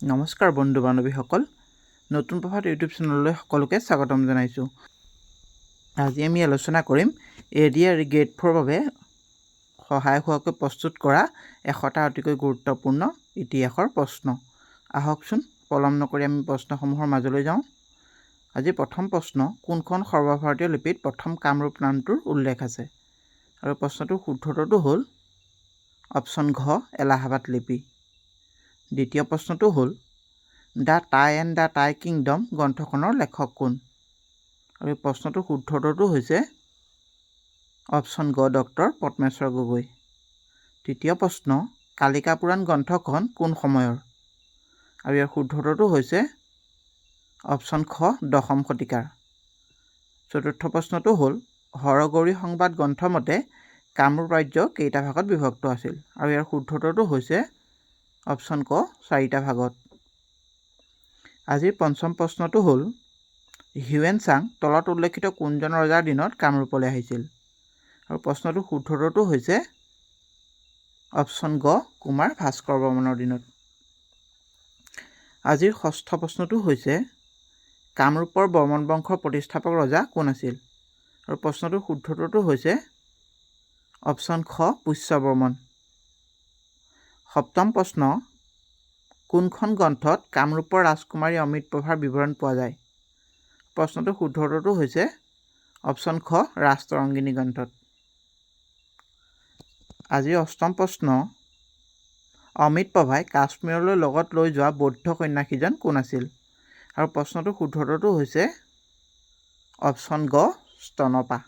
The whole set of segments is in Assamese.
নমস্কাৰ বন্ধু বান্ধৱীসকল, নতুন প্ৰভাত ইউটিউব চেনেললৈ সকলোকে স্বাগতম জনাইছোঁ। আজি আমি আলোচনা কৰিম ADR গ্ৰেড 4 বাবে সহায়ক হোৱাকৈ প্ৰস্তুত কৰা 100টা অতিকৈ গুৰুত্বপূৰ্ণ ইতিহাসৰ প্ৰশ্ন। আহকচোন পলম নকৰি আমি প্ৰশ্নসমূহৰ মাজলৈ যাওঁ। আজি প্ৰথম প্ৰশ্ন, কোনখন সৰ্বভাৰতীয় লিপিত প্ৰথম কামৰূপ নামটোৰ উল্লেখ আছে? আৰু প্ৰশ্নটোৰ শুদ্ধটো হ'ল অপশ্যন ঘ, এলাহাবাদ লিপি। দ্বিতীয় প্ৰশ্নটো হ'ল the tie and the tie kingdom গ্ৰন্থখনৰ লেখক কোন? আৰু এই প্ৰশ্নটোৰ শুদ্ধটো হৈছে অপশ্যন গ, ডক্টৰ পদ্মেশ্বৰ গগৈ। তৃতীয় প্ৰশ্ন, কালিকা পুৰাণ গ্ৰন্থখন কোন সময়ৰ? আৰু ইয়াৰ শুদ্ধটো হৈছে অপশ্যন খ, দশম শতিকাৰ। চতুৰ্থ প্ৰশ্নটো হ'ল হৰগৌৰী সংবাদ গ্ৰন্থ মতে কামৰূপ ৰাজ্য কেইটা ভাগত বিভক্ত আছিল? আৰু ইয়াৰ শুদ্ধটো হৈছে অপশ্যন ক, 4টা ভাগত। আজিৰ পঞ্চম প্ৰশ্নটো হ'ল হিউৱেন চাং তলত উল্লেখিত কোনজন ৰজাৰ দিনত কামৰূপলৈ আহিছিল? আৰু প্ৰশ্নটোৰ শুদ্ধটো হৈছে অপশ্যন গ, কুমাৰ ভাস্কৰ বৰ্মনৰ দিনত। আজিৰ ষষ্ঠ প্ৰশ্নটো হৈছে কামৰূপৰ বৰ্মন বংশৰ প্ৰতিষ্ঠাপক ৰজা কোন আছিল? আৰু প্ৰশ্নটোৰ শুদ্ধটো হৈছে অপশ্যন খ, পুষ্য বৰ্মন। সপ্তম প্ৰশ্ন, কোনখন গ্ৰন্থত কামৰূপৰ ৰাজকুমাৰী অমৃতপ্ৰভাৰ বিৱৰণ পোৱা যায়? প্ৰশ্নটোৰ শুদ্ধটো হৈছে অপশ্যন খ, ৰাজতৰংগিনী গ্ৰন্থত। আজিৰ অষ্টম প্ৰশ্ন, অমৃতপ্ৰভাই কাশ্মীৰলৈ লগত লৈ যোৱা বৌদ্ধ সন্যাসীজন কোন আছিল? আৰু প্ৰশ্নটোৰ শুদ্ধটো হৈছে অপশ্যন গ, স্তনপা।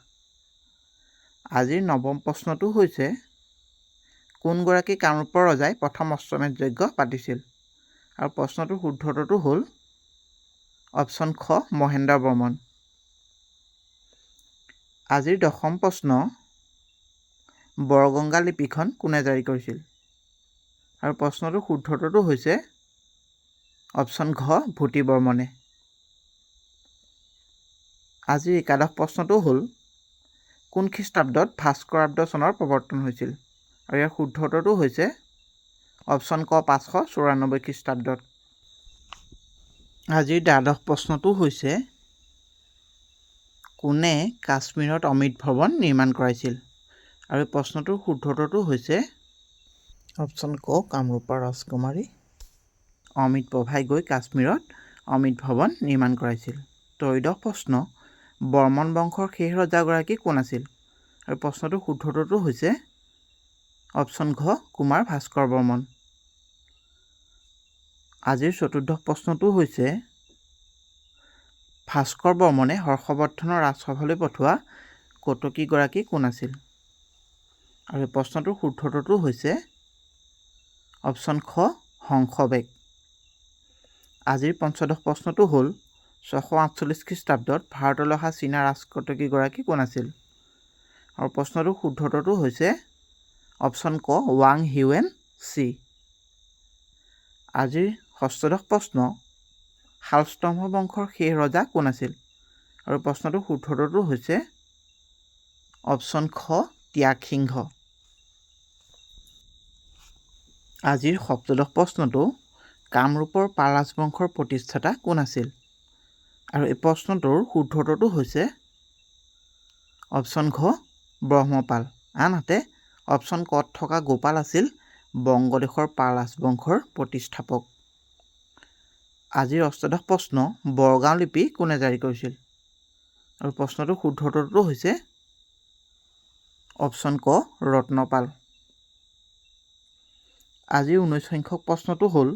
আজিৰ নৱম প্ৰশ্নটো হৈছে কোনগৰাকী কামৰূপৰ ৰজাই প্ৰথম অশ্বমেধ যজ্ঞ পাতিছিল? আৰু প্ৰশ্নটোৰ শুদ্ধটো হ'ল অপশ্যন খ, মহেন্দ্ৰ বৰ্মন। আজিৰ দশম প্ৰশ্ন, বৰগংগা লিপিখন কোনে জাৰি কৰিছিল? আৰু প্ৰশ্নটোৰ শুদ্ধটো হৈছে অপশ্যন ঘ, ভূতি বৰ্মনে। আজিৰ একাদশ প্ৰশ্নটো হ'ল কোন খ্ৰীষ্টাব্দত ভাস্কৰাব্দ চনৰ প্ৰৱৰ্তন হৈছিল? আৰু ইয়াৰ শুদ্ধটো হৈছে অপশ্যন ক, 594 খ্ৰীষ্টাব্দত। আজিৰ দ্বাদশ প্ৰশ্নটো হৈছে কোনে কাশ্মীৰত অমৃত ভৱন নিৰ্মাণ কৰাইছিল? আৰু এই প্ৰশ্নটোৰ শুদ্ধটো হৈছে অপশ্যন ক, কামৰূপৰ ৰাজকুমাৰী অমৃতপ্ৰভাই গৈ কাশ্মীৰত অমৃত ভৱন নিৰ্মাণ কৰাইছিল। ত্ৰয়োদশ প্ৰশ্ন, বৰ্মন বংশৰ শেষ ৰজাগৰাকী কোন আছিল? আৰু প্ৰশ্নটোৰ শুদ্ধটো হৈছে অপশ্যন ঘ, কুমাৰ ভাস্কৰ বৰ্মন। আজিৰ চতুৰ্দশ প্ৰশ্নটো হৈছে ভাস্কৰ বৰ্মনে হৰ্ষবৰ্ধনৰ ৰাজসভালৈ পঠোৱা কটকীগৰাকী কোন আছিল? আৰু এই প্ৰশ্নটোৰ শুদ্ধটো হৈছে অপশ্যন খ, হংসবেগ। আজিৰ পঞ্চদশ প্ৰশ্নটো হ'ল 648 খ্ৰীষ্টাব্দত ভাৰতলৈ অহা চীনা ৰাজকটকীগৰাকী কোন আছিল? আৰু প্ৰশ্নটোৰ শুদ্ধটো হৈছে অপশ্যন ক, ৱাং হিউৱেন চি। আজিৰ ষষ্ঠদশ প্ৰশ্ন, শালস্তম্ভ বংশৰ শেষ ৰজা কোন আছিল? আৰু প্ৰশ্নটোৰ শুদ্ধটো হৈছে অপশ্যন খ, ত্যাগসিংহ। আজিৰ সপ্তদশ প্ৰশ্নটো কামৰূপৰ পাল ৰাজবংশৰ প্ৰতিষ্ঠাতা কোন আছিল? আৰু এই প্ৰশ্নটোৰ শুদ্ধটো হৈছে অপশ্যন ঘ, ব্ৰহ্মপাল। আনহাতে অপশ্যন কত থকা গোপাল আছিল বংগদেশৰ পাল ৰাজবংশৰ প্ৰতিষ্ঠাপক। আজিৰ অষ্টাদশ প্ৰশ্ন, বৰগাঁও লিপি কোনে জাৰি কৰিছিল? আৰু প্ৰশ্নটোৰ শুদ্ধটো হৈছে অপশ্যন ক, ৰত্নপাল। আজিৰ 19 সংখ্যক প্ৰশ্নটো হ'ল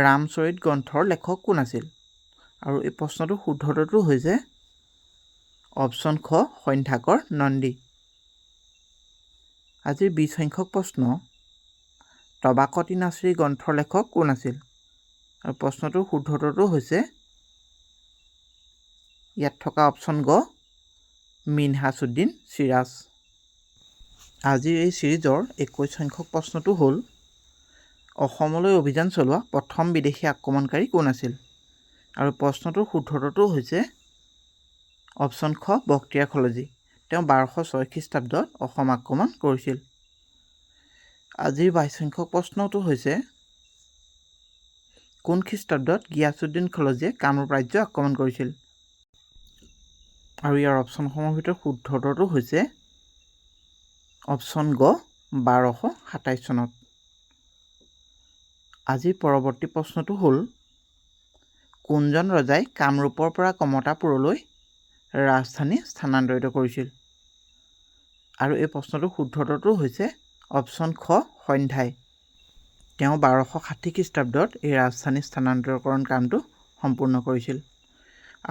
ৰামচৰিত গ্ৰন্থৰ লেখক কোন আছিল? আৰু এই প্ৰশ্নটোৰ শুদ্ধটো হৈছে অপশ্যন খ, সন্ধ্যাকৰ নন্দী। আজিৰ 20 সংখ্যক প্ৰশ্ন, তবাকতী নাচৰী গ্ৰন্থৰ লেখক কোন আছিল? আৰু প্ৰশ্নটোৰ শুদ্ধটো হৈছে ইয়াত থকা অপশ্যন গ, মিনহাছুদ্দিন চিৰাজ। আজিৰ এই ছিৰিজৰ 21 সংখ্যক প্ৰশ্নটো হ'ল অসমলৈ অভিযান চলোৱা প্ৰথম বিদেশী আক্ৰমণকাৰী কোন আছিল? আৰু প্ৰশ্নটোৰ শুদ্ধটো হৈছে অপশ্যন খ, বক্তিয়াৰ খলজী। তেওঁ 1206 খ্ৰীষ্টাব্দত অসম আক্ৰমণ কৰিছিল। আজিৰ 22 সংখ্যক প্ৰশ্নটো হৈছে কোন খ্ৰীষ্টাব্দত গিয়াছুদ্দিন খলজীয়ে কামৰূপ ৰাজ্য আক্ৰমণ কৰিছিল? আৰু ইয়াৰ অপশ্যনসমূহৰ ভিতৰত শুদ্ধ উত্তৰটো হৈছে অপশ্যন গ 1227 চনত। আজিৰ পৰৱৰ্তী প্ৰশ্নটো হ'ল কোনজন ৰজাই কামৰূপৰ পৰা কমতাপুৰলৈ ৰাজধানী স্থানান্তৰিত কৰিছিল? আৰু এই প্ৰশ্নটোৰ শুদ্ধ উত্তৰটো হৈছে অপশ্যন খ সন্ধ্যাই। তেওঁ 1260 খ্ৰীষ্টাব্দত এই ৰাজধানী স্থানান্তৰকৰণ কামটো সম্পূৰ্ণ কৰিছিল।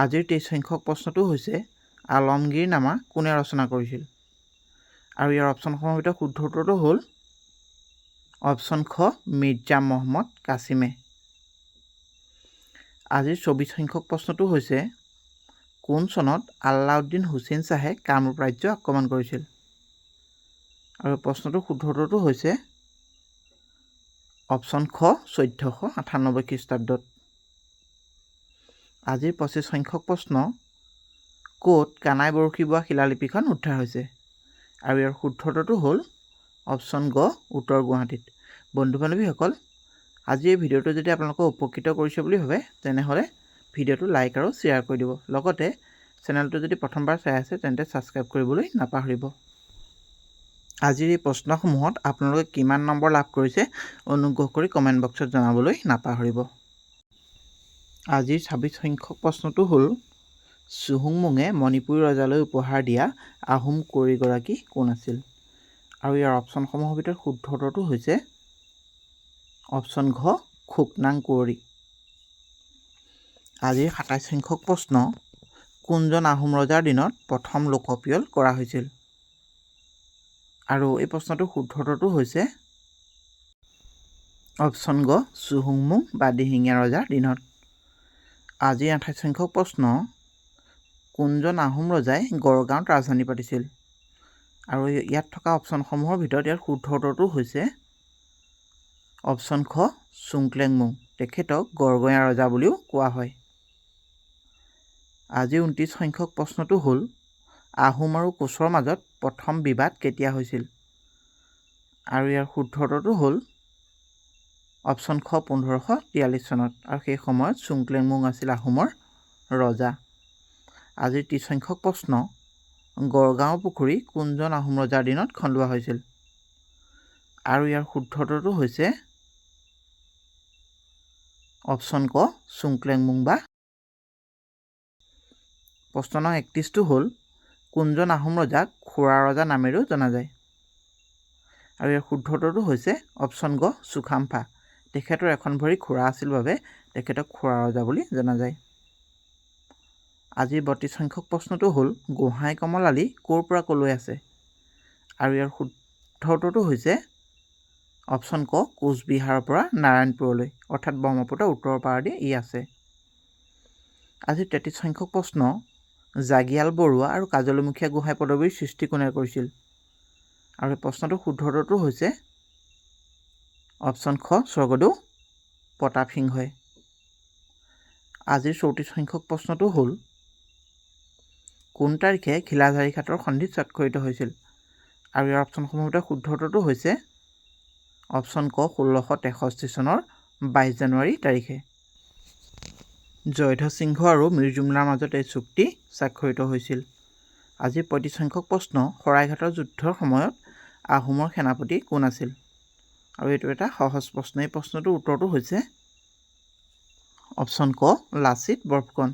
আজিৰ 23 সংখ্যক প্ৰশ্নটো হৈছে আলমগীৰনামা কোনে ৰচনা কৰিছিল? আৰু ইয়াৰ অপশ্যনসমূহৰ ভিতৰত শুদ্ধ উত্তৰটো হ'ল অপশ্যন খ মিৰ্জা মহম্মদ কাছিমে। আজিৰ 24 সংখ্যক প্ৰশ্নটো হৈছে কোন চনত আলাউদ্দিন হুছেইন শ্বাহে কামৰূপ ৰাজ্য আক্ৰমণ কৰিছিল? আৰু প্ৰশ্নটোৰ শুদ্ধ উত্তৰটো হৈছে অপশ্যন খ 1498 খ্ৰীষ্টাব্দত। আজিৰ 25 সংখ্যক প্ৰশ্ন ক'ত কানাই বৰশী বোৱা শিলালিপিখন উদ্ধাৰ হৈছে? আৰু ইয়াৰ শুদ্ধ উত্তৰটো হ'ল অপশ্যন গ উত্তৰ গুৱাহাটীত। বন্ধু বান্ধৱীসকল, আজি এই ভিডিঅ'টো যদি আপোনালোকক উপকৃত কৰিছে বুলি ভাবে তেনেহ'লে ভিডিঅ'টো লাইক আৰু শ্বেয়াৰ কৰি দিব। লগতে চেনেলটো যদি প্ৰথমবাৰ চাই আছে তেন্তে ছাবস্ক্ৰাইব কৰিবলৈ নাপাহৰিব। আজিৰ এই প্ৰশ্নসমূহত আপোনালোকে কিমান নম্বৰ লাভ কৰিছে অনুগ্ৰহ কৰি কমেণ্ট বক্সত জনাবলৈ নাপাহৰিব। আজিৰ 26 সংখ্যক প্ৰশ্নটো হ'ল চুহুংমুঙে মণিপুৰী ৰজালৈ উপহাৰ দিয়া আহোম কুঁৱৰীগৰাকী কোন আছিল? আৰু ইয়াৰ অপশ্যনসমূহৰ ভিতৰত শুদ্ধ উত্তৰটো হৈছে অপশ্যন ঘ খুকনাং কুঁৱৰী। আজিৰ 27 সংখ্যক প্ৰশ্ন কোনজন আহোম ৰজাৰ দিনত প্ৰথম লোকপিয়ল কৰা হৈছিল? আৰু এই প্ৰশ্নটোৰ শুদ্ধ উত্তৰটো হৈছে অপশ্যন গ চুহুংমুং বা দিহিঙীয়া ৰজাৰ দিনত। আজিৰ 28 সংখ্যক প্ৰশ্ন কোনজন আহোম ৰজাই গড়গাঁৱত ৰাজধানী পাতিছিল? আৰু ইয়াত থকা অপশ্যনসমূহৰ ভিতৰত ইয়াৰ শুদ্ধ উত্তৰটো হৈছে অপশ্যন খ চুংক্লেংমুং। তেখেতক গড়গঞা ৰজা বুলিও কোৱা হয়। আজি 29 সংখ্যক প্ৰশ্নটো হ'ল আহোম আৰু কোচৰ মাজত প্ৰথম বিবাদ কেতিয়া হৈছিল? আৰু ইয়াৰ শুদ্ধ উত্তৰটো হ'ল অপশ্যন খ 1543 চনত। আৰু সেই সময়ত চুংক্লেংমুং আছিল আহোমৰ ৰজা। আজিৰ 30 সংখ্যক প্ৰশ্ন গড়গাঁও পুখুৰী কোনজন আহোম ৰজাৰ দিনত খন্দোৱা হৈছিল? আৰু ইয়াৰ শুদ্ধ উত্তৰটো হৈছে অপশ্যন ক চুংক্লেংমুং বা। প্ৰশ্ন নং 31টো হ'ল কোনজন আহোম ৰজাক খোৰা ৰজা নামেৰেও জনা যায়? আৰু ইয়াৰ শুদ্ধ উত্তৰটো হৈছে অপশ্যন গ চুখামফা। তেখেতৰ এখন ভৰি খোৰা আছিল বাবে তেখেতক খোৰা ৰজা বুলি জনা যায়। আজিৰ 32 সংখ্যক প্ৰশ্নটো হ'ল গোহাঁই কমল আলি ক'ৰ পৰা ক'লৈ আছে? আৰু ইয়াৰ শুদ্ধ উত্তৰটো হৈছে অপশ্যন ক কোচবিহাৰৰ পৰা নাৰায়ণপুৰলৈ, অৰ্থাৎ ব্ৰহ্মপুত্ৰৰ উত্তৰ পাৰেদি ই আছে। আজিৰ 33 সংখ্যক প্ৰশ্ন জাগিয়াল বৰুৱা আৰু কাজলীমুখীয়া গোহাঁই পদবীৰ সৃষ্টি কোনে কৰিছিল? আৰু এই প্ৰশ্নটোৰ শুদ্ধ উত্তৰটো হৈছে অপশ্যন খ স্বৰ্গদেউ প্ৰতাপ সিংহই। আজিৰ 34 সংখ্যক প্ৰশ্নটো হ'ল কোন তাৰিখে ঘিলাঝাৰী ঘাটৰ সন্ধিত স্বাক্ষৰিত হৈছিল? আৰু ইয়াৰ অপশ্যনসমূহৰ ভিতৰত শুদ্ধ উত্তৰটো হৈছে অপশ্যন ক 1663 চনৰ 22 জানুৱাৰী তাৰিখে। জয়ধ্বজ সিংহ আৰু মিৰ জুমলাৰ মাজত এই চুক্তি স্বাক্ষৰিত হৈছিল। আজিৰ 35 সংখ্যক প্ৰশ্ন শৰাইঘাটৰ যুদ্ধৰ সময়ত আহোমৰ সেনাপতি কোন আছিল? আৰু এইটো এটা সহজ প্ৰশ্ন। এই প্ৰশ্নটোৰ উত্তৰটো হৈছে অপশ্যন ক লাচিত বৰফুকন।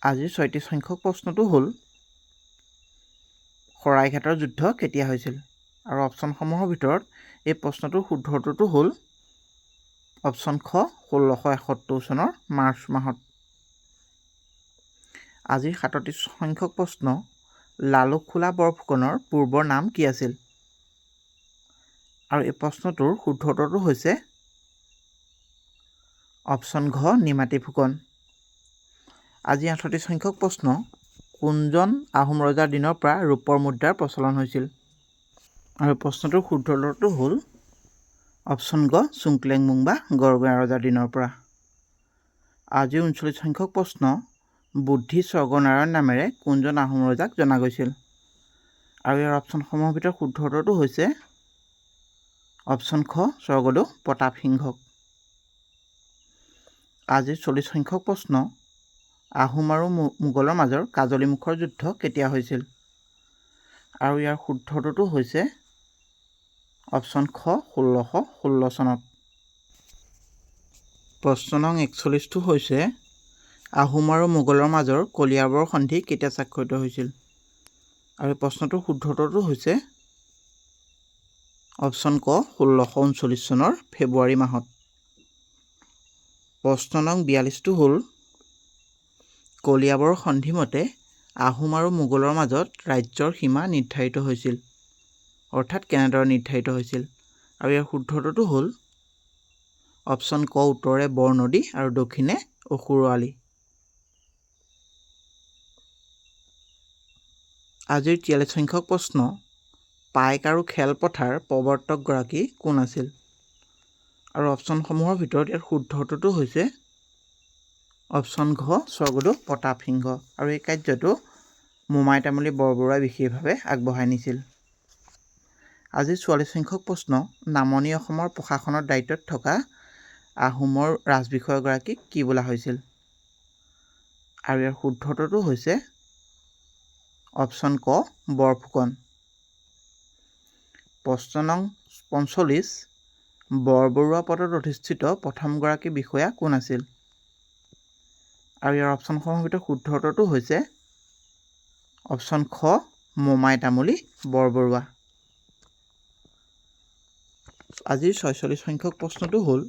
আজিৰ 36 সংখ্যক প্ৰশ্নটো হ'ল শৰাইঘাটৰ যুদ্ধ কেতিয়া হৈছিল? আৰু অপশ্যনসমূহৰ ভিতৰত এই প্ৰশ্নটোৰ শুদ্ধ উত্তৰটো হ'ল অপশ্যন খ 1671 চনৰ মাৰ্চ মাহত। আজিৰ 37 সংখ্যক প্ৰশ্ন লালুকখোলা বৰফুকনৰ পূৰ্বৰ নাম কি আছিল? আৰু এই প্ৰশ্নটোৰ শুদ্ধ উত্তৰটো হৈছে অপশ্যন ঘ নিমাতী ফুকন। আজি 38 সংখ্যক প্ৰশ্ন কোনজন আহোম ৰজাৰ দিনৰ পৰা ৰূপৰ মুদ্ৰাৰ প্ৰচলন হৈছিল? আৰু প্ৰশ্নটোৰ শুদ্ধ উত্তৰটো হ'ল অপশ্যন গ চুংক্লেংমুং বা গড়গঞা ৰজাৰ দিনৰ পৰা। আজি 39 সংখ্যক প্ৰশ্ন বুদ্ধি স্বৰ্গনাৰায়ণ নামেৰে কোনজন আহোম ৰজাক জনা গৈছিল? আৰু ইয়াৰ অপশ্যনসমূহৰ ভিতৰত শুদ্ধ উত্তৰটো হৈছে অপশ্যন খ স্বৰ্গদেউ প্ৰতাপ সিংহক। আজিৰ 40 সংখ্যক প্ৰশ্ন আহোম আৰু মোগলৰ মাজৰ কাজলীমুখৰ যুদ্ধ কেতিয়া হৈছিল আৰু ইয়াৰ শুদ্ধটোতো হৈছে অপশ্যন খ 1616 চনত প্ৰশ্ন নং 41টো হৈছে আহোম আৰু মোগলৰ মাজৰ কলিয়াবৰ সন্ধি কেতিয়া স্বাক্ষৰিত হৈছিল আৰু প্ৰশ্নটোৰ শুদ্ধটোতো হৈছে অপশ্যন ক 1639 চনৰ ফেব্ৰুৱাৰী মাহত প্ৰশ্ন নং 42টো হ'ল কলিয়াবৰ সন্ধি মতে আহোম আৰু মোগলৰ মাজত ৰাজ্যৰ সীমা নিৰ্ধাৰিত হৈছিল অৰ্থাৎ কেনেদৰে নিৰ্ধাৰিত হৈছিল আৰু ইয়াৰ শুদ্ধটোতো হ'ল অপশ্যন ক উত্তৰে বৰনদী আৰু দক্ষিণে অসুৰআলি আজিৰ 43 সংখ্যক প্ৰশ্ন পাইক আৰু খেলপথাৰ প্ৰৱৰ্তকগৰাকী কোন আছিল আৰু অপশ্যনসমূহৰ ভিতৰত ইয়াৰ শুদ্ধটোতো হৈছে অপশ্যন ঘ স্বৰ্গদেউ প্ৰতাপ সিংহ আৰু এই কাৰ্যটো মোমাই তামুলী বৰবৰুৱাই বিশেষভাৱে আগবঢ়াই নিছিল আজি 44 সংখ্যক প্ৰশ্ন নামনি অসমৰ প্ৰশাসনৰ দায়িত্বত থকা আহোমৰ ৰাজবিষয়গৰাকীক কি বোলা হৈছিল আৰু ইয়াৰ শুদ্ধটোতো হৈছে অপশ্যন ক বৰফুকন প্ৰশ্ন নং 45 বৰবৰুৱা পদত অধিষ্ঠিত প্ৰথমগৰাকী বিষয়া কোন আছিল আৰু ইয়াৰ অপশ্যনসমূহৰ ভিতৰত শুদ্ধটোতো হৈছে অপশ্যন খ মোমাই তামুলী বৰবৰুৱা আজিৰ 46 সংখ্যক প্ৰশ্নটো হ'ল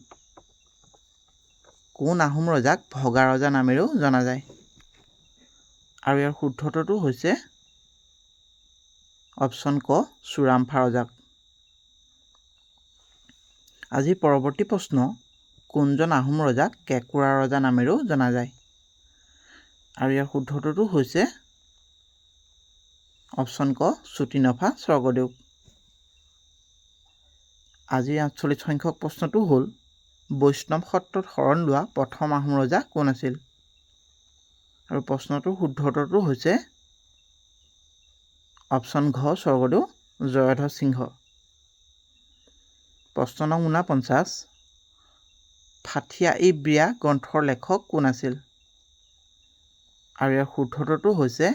কোন আহোম ৰজাক ভগা ৰজা নামেৰেও জনা যায় আৰু ইয়াৰ শুদ্ধটোতো হৈছে অপশ্যন ক চুৰামফা ৰজাক আজিৰ পৰৱৰ্তী প্ৰশ্ন কোনজন আহোম ৰজাক কেঁকুৰা ৰজা নামেৰেও জনা যায় আৰু ইয়াৰ শুদ্ধটোতো হৈছে অপশ্যন ক চুটিনফা স্বৰ্গদেউ আজিৰ 48 সংখ্যক প্ৰশ্নটো হ'ল বৈষ্ণৱ সত্ৰত শৰণ লোৱা প্ৰথম আহোম ৰজা কোন আছিল আৰু প্ৰশ্নটোৰ শুদ্ধটোতো হৈছে অপশ্যন ঘ স্বৰ্গদেউ জয়ধ্বজ সিংহ প্ৰশ্ন নং 49 ফাথিয়া-ই বিয়া গ্ৰন্থৰ লেখক কোন আছিল আৰু ইয়াৰ শুদ্ধটোতো হৈছে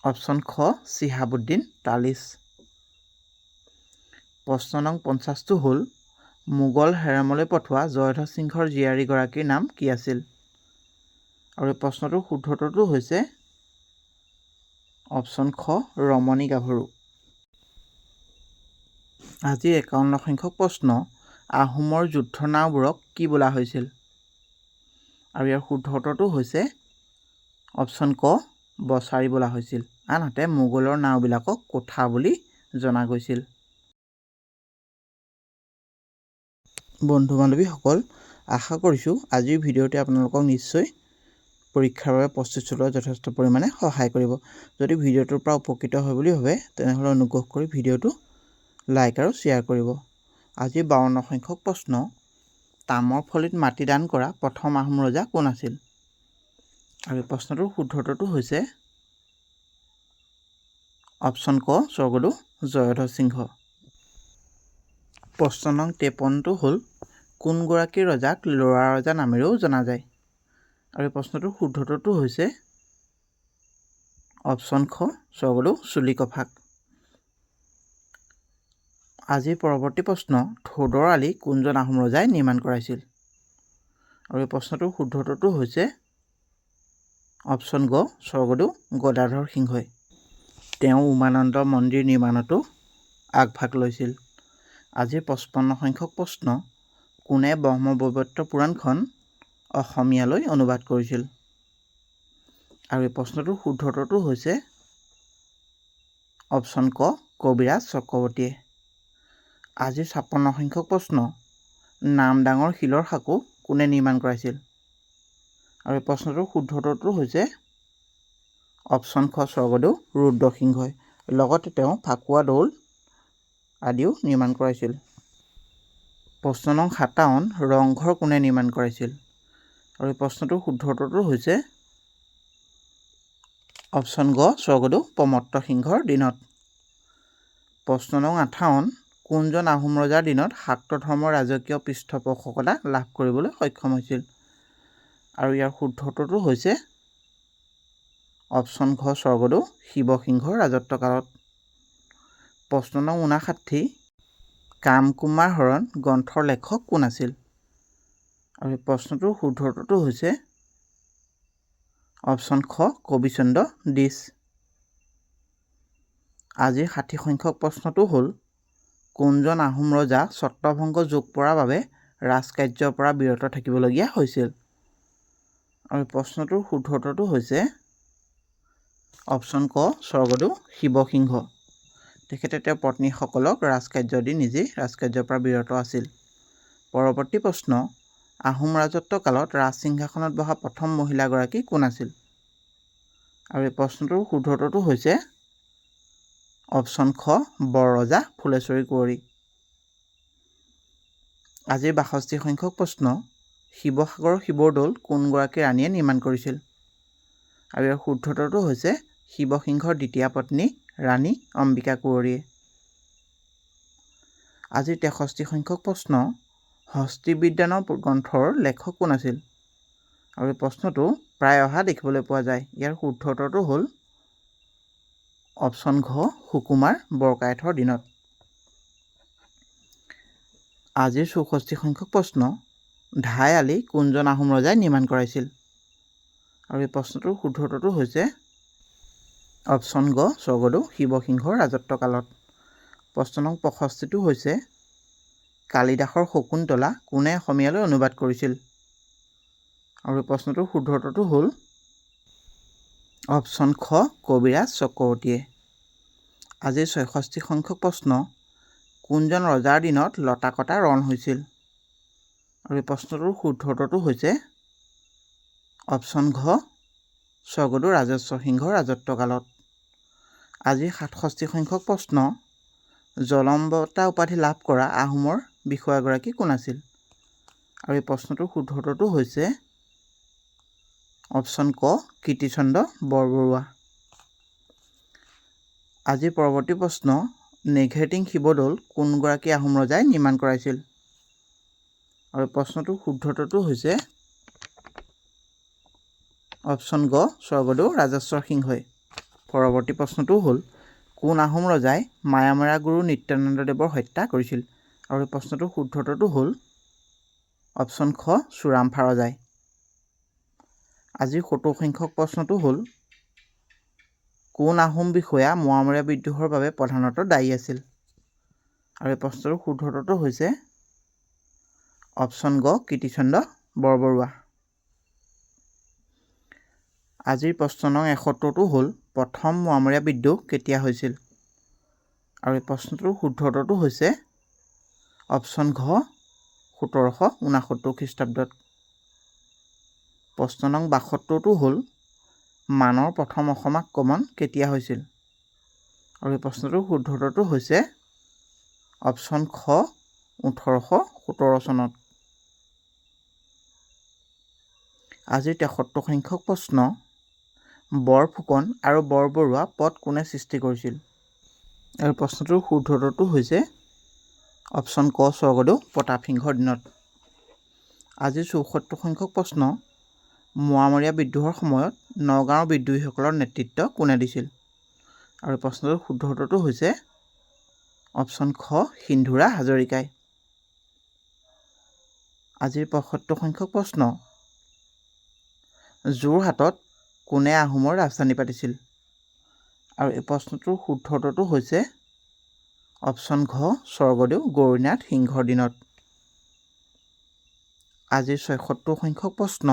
অপশ্যন খ চিহাবুদ্দিন তালিচ প্ৰশ্ন নং 50টো হ'ল মোগল হেৰামলৈ পঠোৱা জয়ধ্বজ সিংহৰ জীয়াৰীগৰাকীৰ নাম কি আছিল আৰু এই প্ৰশ্নটোৰ শুদ্ধটোতো হৈছে অপশ্যন খ ৰমণী গাভৰু আজি 51 সংখ্যক প্ৰশ্ন আহোমৰ যুদ্ধ নাওবোৰক কি বোলা হৈছিল আৰু ইয়াৰ শুদ্ধটোতো হৈছে অপশ্যন ক বছাৰী বোলা হৈছিল আনহাতে মোগলৰ নাওবিলাকক কোঠা বুলি জনা গৈছিল বন্ধু বান্ধৱীসকল আশা কৰিছোঁ আজিৰ ভিডিঅ'টি আপোনালোকক নিশ্চয় পৰীক্ষাৰ বাবে প্ৰস্তুতি চলোৱাত যথেষ্ট পৰিমাণে সহায় কৰিব যদি ভিডিঅ'টোৰ পৰা উপকৃত হয় বুলি ভাবে তেনেহ'লে অনুগ্ৰহ কৰি ভিডিঅ'টো লাইক আৰু শ্বেয়াৰ কৰিব আজি 52 সংখ্যক প্ৰশ্ন তামৰ ফলিত মাটি দান কৰা প্ৰথম আহোম ৰজা কোন আছিল আৰু প্ৰশ্নটোৰ শুদ্ধটোতো হৈছে অপশ্যন ক স্বৰ্গদেউ জয়ধ্বজ সিংহ প্ৰশ্ন নং 53টো হ'ল কোনগৰাকী ৰজাক ল'ৰা ৰজা নামেৰেও জনা যায় আৰু এই প্ৰশ্নটোৰ শুদ্ধটোতো হৈছে অপশ্যন খ স্বৰ্গদেউ চুলিকফাক আজিৰ পৰৱৰ্তী প্ৰশ্ন ধোদৰ আলি কোনজন আহোম ৰজাই নিৰ্মাণ কৰাইছিল আৰু এই প্ৰশ্নটোৰ শুদ্ধটোতো হৈছে অপশ্যন গ স্বৰ্গদেউ গদাধৰ সিংহই তেওঁ উমানন্দ মন্দিৰ নিৰ্মাণতো আগভাগ লৈছিল আজিৰ 55 সংখ্যক প্ৰশ্ন কোনে ব্ৰহ্মবৈৱৰ্ত পুৰাণখন অসমীয়ালৈ অনুবাদ কৰিছিল আৰু এই প্ৰশ্নটোৰ শুদ্ধটোতো হৈছে অপশ্যন ক কবিৰাজ চক্ৰৱৰ্তীয়ে আজিৰ 56 সংখ্যক প্ৰশ্ন নামদাঙৰ শিলৰ সাঁকো কোনে নিৰ্মাণ কৰাইছিল আৰু এই প্ৰশ্নটোৰ শুদ্ধটোতো হৈছে অপশ্যন খ স্বৰ্গদেউ ৰুদ্ৰসিংহই লগতে তেওঁ ফাকুৱা দৌল আদিও নিৰ্মাণ কৰাইছিল প্ৰশ্ন নং 57 ৰংঘৰ কোনে নিৰ্মাণ কৰাইছিল আৰু এই প্ৰশ্নটোৰ শুদ্ধটোতো হৈছে অপশ্যন গ স্বৰ্গদেউ প্ৰমত্ত সিংহৰ দিনত প্ৰশ্ন নং 58 কোনজন আহোম ৰজাৰ দিনত শাক্ত ধৰ্মৰ ৰাজকীয় পৃষ্ঠপোষকতা লাভ কৰিবলৈ সক্ষম হৈছিল? আৰু ইয়াৰ শুদ্ধ উত্তৰটো হৈছে অপশ্যন ঘ স্বৰ্গদেউ শিৱসিংহৰ ৰাজত্বকালত। প্ৰশ্ন নং 59 কামকুমাৰ হৰণ গ্ৰন্থৰ লেখক কোন আছিল? আৰু এই প্ৰশ্নটোৰ শুদ্ধ উত্তৰটো হৈছে অপশ্যন খ কবিচন্দ্ৰ দিছ। আজিৰ 60 সংখ্যক প্ৰশ্নটো হ'ল কোনজন আহোম ৰজা ছত্ৰভংগ যোগ পৰাৰ বাবে ৰাজকাৰ্যৰ পৰা বিৰত থাকিবলগীয়া হৈছিল? আৰু প্ৰশ্নটোৰ শুদ্ধ উত্তৰটো হৈছে অপশ্যন ক স্বৰ্গদেউ শিৱসিংহ। তেখেতে তেওঁৰ পত্নীসকলক ৰাজকাৰ্য দি নিজেই ৰাজকাৰ্যৰ পৰা বিৰত আছিল। পৰৱৰ্তী প্ৰশ্ন আহোম ৰাজত্ব কালত ৰাজসিংহাসনত বহা প্ৰথম মহিলাগৰাকী কোন আছিল? আৰু এই প্ৰশ্নটোৰ শুদ্ধ উত্তৰটো হৈছে অপশ্যন খ বৰৰজা ফুলেশ্বৰী কুঁৱৰী। আজিৰ 62 সংখ্যক প্ৰশ্ন শিৱসাগৰৰ শিৱদৌল কোনগৰাকী ৰাণীয়ে নিৰ্মাণ কৰিছিল? আৰু ইয়াৰ শুদ্ধ উত্তৰটো হৈছে শিৱসিংহৰ দ্বিতীয়া পত্নী ৰাণী অম্বিকা কুঁৱৰীয়ে। আজিৰ 63 সংখ্যক প্ৰশ্ন হস্তিবিদ্যানৰ গ্ৰন্থৰ লেখক কোন আছিল? আৰু এই প্ৰশ্নটো প্ৰায় অহা দেখিবলৈ পোৱা যায়। ইয়াৰ শুদ্ধ উত্তৰটো হ'ল অপশ্যন ঘ সুকুমাৰ বৰকায়থৰ দিনত। আজিৰ 64 সংখ্যক প্ৰশ্ন ধাই আলি কোনজন আহোম ৰজাই নিৰ্মাণ কৰাইছিল? আৰু এই প্ৰশ্নটোৰ শুদ্ধ উত্তৰটো হৈছে অপশ্যন গ স্বৰ্গদেউ শিৱসিংহৰ ৰাজত্বকালত। প্ৰশ্ন নং 65টো হৈছে কালিদাসৰ শকুন্তলা কোনে অসমীয়ালৈ অনুবাদ কৰিছিল? আৰু এই প্ৰশ্নটোৰ শুদ্ধ উত্তৰটো হ'ল অপশ্যন খ কবিৰাজ চক্ৰৱৰ্তীয়ে। আজিৰ 66 সংখ্যক প্ৰশ্ন কোনজন ৰজাৰ দিনত লতা কটা ৰণ হৈছিল? আৰু এই প্ৰশ্নটোৰ শুদ্ধ উত্তৰটো হৈছে অপশ্যন ঘ স্বৰ্গদেউ ৰাজেশ্বৰ সিংহৰ ৰাজত্বকালত। আজিৰ 67 সংখ্যক প্ৰশ্ন জলম বঁটা উপাধি লাভ কৰা আহোমৰ বিষয়াগৰাকী কোন আছিল? আৰু এই প্ৰশ্নটোৰ শুদ্ধ উত্তৰটো হৈছে অপশ্যন ক কীৰ্তিচন্দ্ৰ বৰবৰুৱা। আজিৰ পৰৱৰ্তী প্ৰশ্ন নেঘেৰিটিং শিৱদৌল কোনগৰাকী আহোম ৰজাই নিৰ্মাণ কৰাইছিল? আৰু প্ৰশ্নটোৰ শুদ্ধ উত্তৰটো হৈছে অপশ্যন গ স্বৰ্গদেউ ৰাজেশ্বৰ সিংহই। পৰৱৰ্তী প্ৰশ্নটো হ'ল কোন আহোম ৰজাই মায়ামৰা গুৰু নিত্যানন্দদেৱৰ হত্যা কৰিছিল? আৰু এই প্ৰশ্নটোৰ শুদ্ধ উত্তৰটো হ'ল অপশ্যন খ চুৰামফা ৰজাই। আজিৰ 70 সংখ্যক প্ৰশ্নটো হ'ল কোন আহোম বিষয়া মোৱামৰীয়া বিদ্ৰোহৰ বাবে প্ৰধানতঃ দায়ী আছিল? আৰু এই প্ৰশ্নটোৰ শুদ্ধ উত্তৰটো হৈছে অপশ্যন গ কীৰ্তিচন্দ্ৰ বৰবৰুৱা। আজিৰ প্ৰশ্ন নং 71টো হ'ল প্ৰথম মোৱামৰীয়া বিদ্ৰোহ কেতিয়া হৈছিল? আৰু এই প্ৰশ্নটোৰ শুদ্ধ উত্তৰটো হৈছে অপশ্যন ঘ 1769 খ্ৰীষ্টাব্দত। প্ৰশ্ন নং 72টো হ'ল মানৰ প্ৰথম অসম আক্ৰমণ কেতিয়া হৈছিল? আৰু এই প্ৰশ্নটোৰ শুদ্ধ উত্তৰটো হৈছে অপশ্যন খ 1817 চনত। আজিৰ 73 সংখ্যক প্ৰশ্ন বৰফুকন আৰু বৰবৰুৱা পদ কোনে সৃষ্টি কৰিছিল? আৰু প্ৰশ্নটোৰ শুদ্ধ উত্তৰটো হৈছে অপশ্যন ক স্বৰ্গদেউ প্ৰতাপ সিংহৰ দিনত। আজিৰ 74 সংখ্যক প্ৰশ্ন মোৱামৰীয়া বিদ্ৰোহৰ সময়ত নগাঁৱৰ বিদ্ৰোহীসকলৰ নেতৃত্ব কোনে দিছিল? আৰু প্ৰশ্নটোৰ শুদ্ধ উত্তৰটো হৈছে অপশ্যন খ সিন্ধুৰা হাজৰিকাই। আজিৰ 75 সংখ্যক প্ৰশ্ন যোৰহাটত কোনে আহোমৰ ৰাজধানী পাতিছিল? আৰু এই প্ৰশ্নটোৰ শুদ্ধ উত্তৰটো হৈছে অপশ্যন ঘ স্বৰ্গদেউ গৌৰীনাথ সিংহৰ দিনত। আজিৰ 76 সংখ্যক প্ৰশ্ন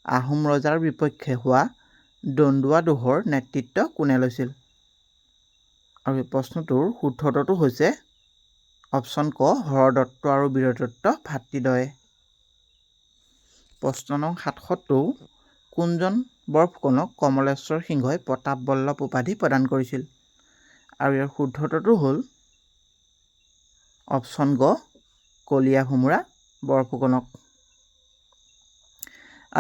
আহোম ৰজাৰ বিপক্ষে হোৱা দন্দুৱা দোহৰ নেতৃত্ব কোনে লৈছিল? আৰু এই প্ৰশ্নটোৰ শুদ্ধ উত্তৰটো হৈছে অপশ্যন ক হৰদত্ত আৰু বীৰদত্ত ভাতৃদ্বয়ে। প্ৰশ্ন নং 77 কোনজন বৰফুকনক কমলেশ্বৰ সিংহই প্ৰতাপ বল্লভ উপাধি প্ৰদান কৰিছিল? আৰু ইয়াৰ শুদ্ধ উত্তৰটো হ'ল অপশ্যন গ কলীয়া ভোমোৰা বৰফুকনক।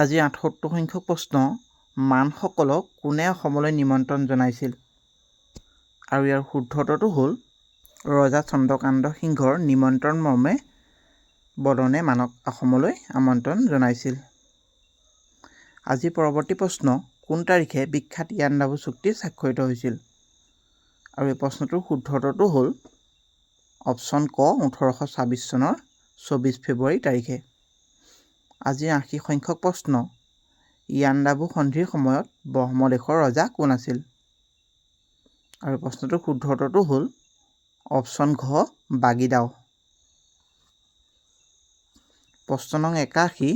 আজি 78 সংখ্যক প্ৰশ্ন মানসকলক কোনে অসমলৈ নিমন্ত্ৰণ জনাইছিল? আৰু ইয়াৰ শুদ্ধ উত্তৰটো হ'ল ৰজা চন্দ্ৰকান্ত সিংহৰ নিমন্ত্ৰণ মৰ্মে বদনে মানক অসমলৈ আমন্ত্ৰণ জনাইছিল। আজি পৰৱৰ্তী প্ৰশ্ন, কোন তাৰিখে বিখ্যাত ইয়াণ্ডাবু চুক্তি স্বাক্ষৰিত হৈছিল? আৰু এই প্ৰশ্নটোৰ শুদ্ধ উত্তৰটো হ'ল অপশ্যন ক 1826 চনৰ 24 ফেব্ৰুৱাৰী তাৰিখে। আজি 80 সংখ্যক প্ৰশ্ন, ইয়াণ্ডাবু সন্ধিৰ সময়ত ব্ৰহ্মদেশৰ ৰজা কোন আছিল? আৰু প্ৰশ্নটোৰ শুদ্ধ উত্তৰটো হ'ল অপশ্যন ঘ বাগিদাও। প্ৰশ্ন নং 81,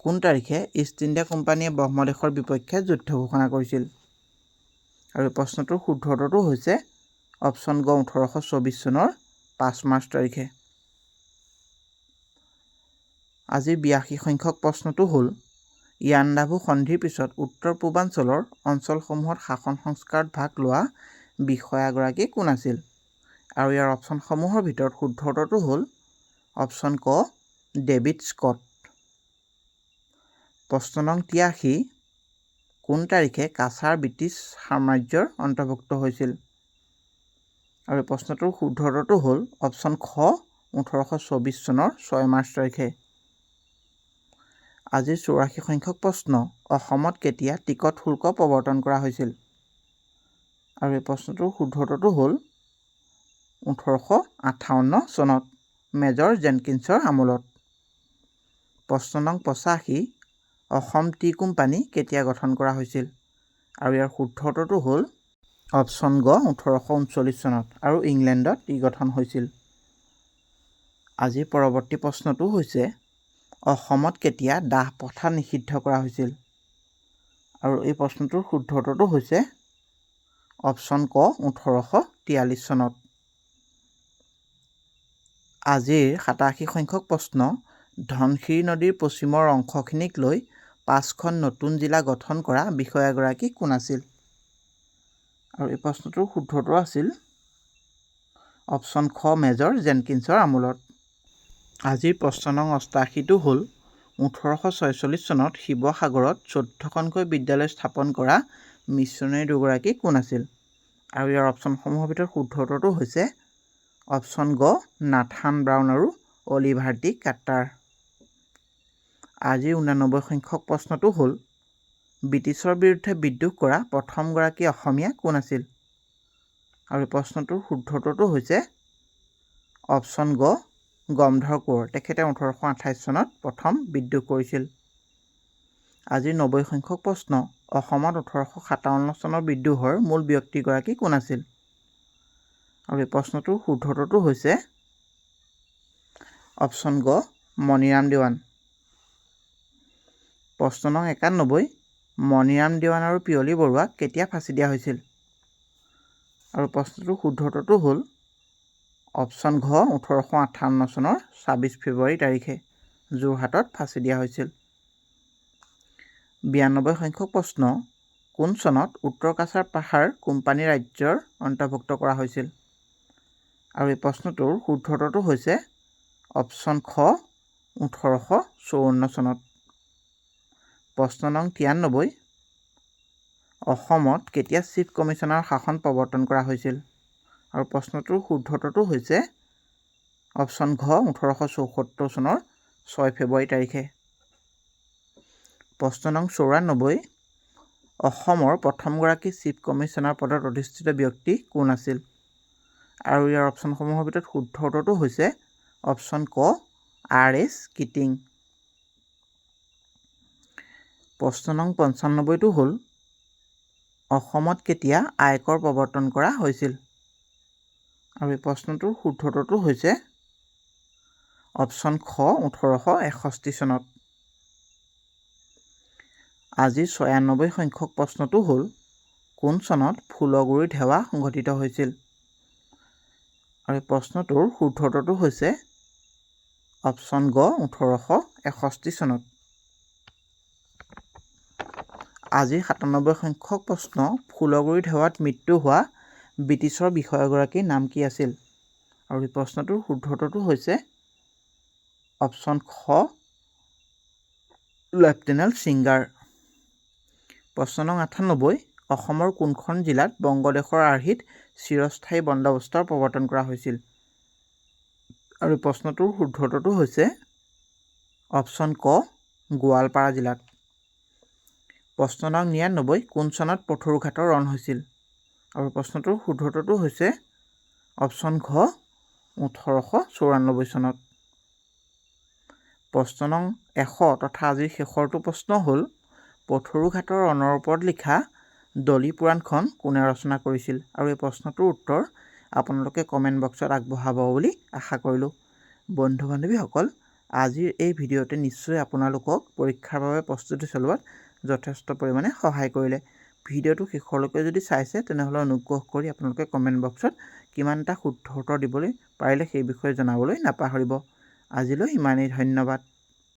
কোন তাৰিখে ইষ্ট ইণ্ডিয়া কোম্পানীয়ে ব্ৰহ্মদেশৰ বিপক্ষে যুদ্ধ ঘোষণা কৰিছিল? আৰু এই প্ৰশ্নটোৰ শুদ্ধ উত্তৰটো হৈছে অপশ্যন গ 1824 চনৰ 5 মাৰ্চ তাৰিখে। আজিৰ 82 সংখ্যক প্ৰশ্নটো হ'ল ইয়াণ্ডাবু সন্ধিৰ পিছত উত্তৰ পূৰ্বাঞ্চলৰ অঞ্চলসমূহত শাসন সংস্কাৰত ভাগ লোৱা বিষয়াগৰাকী কোন আছিল? আৰু ইয়াৰ অপশ্যনসমূহৰ ভিতৰত শুদ্ধ উত্তৰটো হ'ল অপশ্যন ক ডেভিড স্কট। প্ৰশ্ন নং 83, কোন তাৰিখে কাছাৰ ব্ৰিটিছ সাম্ৰাজ্যৰ অন্তৰ্ভুক্ত হৈছিল? আৰু এই প্ৰশ্নটোৰ শুদ্ধ উত্তৰটো হ'ল অপশ্যন খ 1824 চনৰ 6 মাৰ্চ তাৰিখে। আজিৰ 84 সংখ্যক প্ৰশ্ন, অসমত কেতিয়া টিকট শুল্ক প্ৰৱৰ্তন কৰা হৈছিল? আৰু এই প্ৰশ্নটোৰ শুদ্ধ উত্তৰটো হ'ল 1858 চনত মেজৰ জেনকিন্সৰ আমোলত। প্ৰশ্ন নং 85, অসম টি কোম্পানী কেতিয়া গঠন কৰা হৈছিল? আৰু ইয়াৰ শুদ্ধ উত্তৰটো হ'ল অপশ্যন গ 1839 চনত আৰু ইংলেণ্ডত ই গঠন হৈছিল। আজিৰ পৰৱৰ্তী প্ৰশ্নটো হৈছে অসমত কেতিয়া দাহ প্ৰথা নিষিদ্ধ কৰা হৈছিল? আৰু এই প্ৰশ্নটোৰ শুদ্ধ উত্তৰটো হৈছে অপশ্যন ক 1843 চনত। আজিৰ 87 সংখ্যক প্ৰশ্ন, ধনশিৰি নদীৰ পশ্চিমৰ অংশখিনিক লৈ 5খন নতুন জিলা গঠন কৰা বিষয়াগৰাকী কোন আছিল? আৰু এই প্ৰশ্নটোৰ শুদ্ধ উত্তৰ আছিল অপশ্যন খ মেজৰ জেনকিন্সৰ আমোলত। আজিৰ প্ৰশ্ন নং 88টো হ'ল 1846 চনত শিৱসাগৰত 14খনকৈ বিদ্যালয় স্থাপন কৰা মিছনেৰী দুগৰাকী কোন আছিল? আৰু ইয়াৰ অপশ্যনসমূহৰ ভিতৰত শুদ্ধ উত্তৰটো হৈছে অপশ্যন গ নাথান ব্ৰাউন আৰু অলিভাৰ টি কাৰ্টাৰ। আজিৰ 89 সংখ্যক প্ৰশ্নটো হ'ল ব্ৰিটিছৰ বিৰুদ্ধে বিদ্ৰোহ কৰা প্ৰথমগৰাকী অসমীয়া কোন আছিল? আৰু এই প্ৰশ্নটোৰ শুদ্ধ উত্তৰটো হৈছে অপশ্যন গ গমধৰ কোঁৱৰ। তেখেতে 1828 চনত প্ৰথম বিদ্ৰোহ কৰিছিল। আজিৰ 90 সংখ্যক প্ৰশ্ন, অসমত 1857 চনৰ বিদ্ৰোহৰ মূল ব্যক্তিগৰাকী কোন আছিল? আৰু এই প্ৰশ্নটোৰ শুদ্ধ উত্তৰটো হৈছে অপশ্যন গ মণিৰাম দেৱান। প্ৰশ্ন নং 91, মণিৰাম দেৱান আৰু পিয়লি বৰুৱাক কেতিয়া ফাঁচি দিয়া হৈছিল? আৰু প্ৰশ্নটোৰ শুদ্ধ উত্তৰটো হ'ল অপশ্যন ঘ 1858 চনৰ 26 ফেব্ৰুৱাৰী তাৰিখে যোৰহাটত ফাঁচি দিয়া হৈছিল। 92 সংখ্যক প্ৰশ্ন, কোন চনত উত্তৰ কাছাৰ পাহাৰ কোম্পানী ৰাজ্যৰ অন্তৰ্ভুক্ত কৰা হৈছিল? আৰু এই প্ৰশ্নটোৰ শুদ্ধ উত্তৰটো হৈছে অপশ্যন খ 1854 চনত। প্ৰশ্ন নং 93, অসমত কেতিয়া চিফ কমিছনাৰৰ শাসন প্ৰৱৰ্তন কৰা হৈছিল? আৰু প্ৰশ্নটোৰ শুদ্ধ উত্তৰটো হৈছে অপশ্যন ঘ 1874 চনৰ 6 ফেব্ৰুৱাৰী তাৰিখে। প্ৰশ্ন নং 94, অসমৰ প্ৰথমগৰাকী চিফ কমিছনাৰ পদত অধিষ্ঠিত ব্যক্তি কোন আছিল? আৰু ইয়াৰ অপশ্যনসমূহৰ ভিতৰত শুদ্ধ উত্তৰটো হৈছে অপশ্যন ক R.S. কিটিং। প্ৰশ্ন নং 95টো হ'ল অসমত কেতিয়া আয়কৰ প্ৰৱৰ্তন কৰা হৈছিল? আৰু এই প্ৰশ্নটোৰ শুদ্ধ উত্তৰটো হৈছে অপশ্যন খ 1861 চনত। আজিৰ 96 সংখ্যক প্ৰশ্নটো হ'ল কোন চনত ফুলগুৰিত সেৱা সংঘটিত হৈছিল? আৰু এই প্ৰশ্নটোৰ শুদ্ধ উত্তৰটো হৈছে অপশ্যন গ 1861 চনত। আজিৰ 97 সংখ্যক প্ৰশ্ন, ফুলগুৰিত সেৱাত মৃত্যু হোৱা ব্ৰিটিছৰ বিষয়াগৰাকীৰ নাম কি আছিল? আৰু এই প্ৰশ্নটোৰ শুদ্ধ উত্তৰটো হৈছে অপশ্যন খ লেফটেনেণ্ট ছিংগাৰ। প্ৰশ্ন নং 98, অসমৰ কোনখন জিলাত বংগদেশৰ আৰ্হিত চিৰস্থায়ী বন্দোবস্তৰ প্ৰৱৰ্তন কৰা হৈছিল? আৰু প্ৰশ্নটোৰ শুদ্ধ উত্তৰটো হৈছে অপশ্যন ক গোৱালপাৰা জিলাত। প্ৰশ্ন নং 99 কোন চনত পথৰুঘাটৰ ৰণ হৈছিল? আৰু প্ৰশ্নটোৰ শুদ্ধ উত্তৰটো হৈছে অপশ্যন ঘ 1894 চনত। প্ৰশ্ন নং 100 তথা আজিৰ শেষৰটো প্ৰশ্ন হ'ল পথৰুঘাটৰ ৰণৰ ওপৰত লিখা দলি পুৰাণখন কোনে ৰচনা কৰিছিল? আৰু এই প্ৰশ্নটোৰ উত্তৰ আপোনালোকে কমেণ্ট বক্সত আগবঢ়াব বুলি আশা কৰিলোঁ। বন্ধু বান্ধৱীসকল, আজিৰ এই ভিডিঅ'তে নিশ্চয় আপোনালোকক পৰীক্ষাৰ বাবে প্ৰস্তুতি চলোৱাত যথেষ্ট পৰিমাণে সহায় কৰিলে। ভিডিঅ'টো শেষলৈকে যদি চাইছে তেনেহ'লে অনুগ্ৰহ কৰি আপোনালোকে কমেণ্ট বক্সত কিমানটা শুদ্ধ উত্তৰ দিবলৈ পাৰিলে সেই বিষয়ে জনাবলৈ নাপাহৰিব। আজিলৈ ইমানেই, ধন্যবাদ।